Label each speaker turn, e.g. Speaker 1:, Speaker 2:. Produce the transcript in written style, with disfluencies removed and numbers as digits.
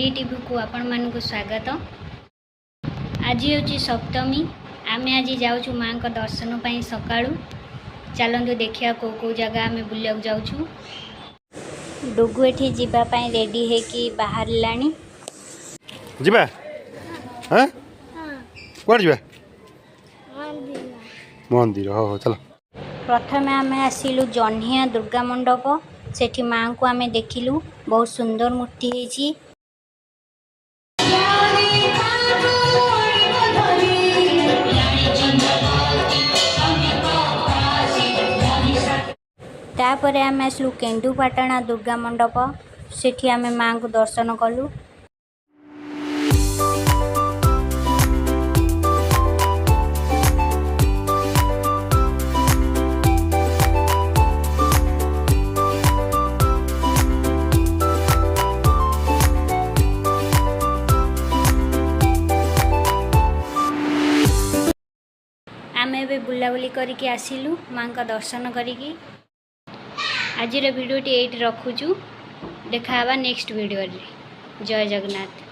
Speaker 1: DTV को आपण मानक स्वागत। आज हूँ सप्तमी। आम आज जाऊँ माँ का दर्शन पर सकाळू। चलतु देखिया को जगह आम बुलिया जाऊँ। डुगु एठी जीवाई रेडी है कि बाहर लानी
Speaker 2: जीवा हाँ कौन जीवा मंदिर हो चलो।
Speaker 1: प्रथम आम आसिलु जह्निया दुर्गा मंडप। सेठी माँ को आम देखिलु। बहुत सुंदर मूर्ति है। तापर आम आसलु केन्दुपाटना दुर्गा मंडप। सेठी आम माँ को दर्शन कलु। आम ए बुलाबुली करके आसिलु माँ का दर्शन करिकी। आज वीडियो ये रखुचु। देखा नेक्स्ट वीडियो रे। जय जगन्नाथ।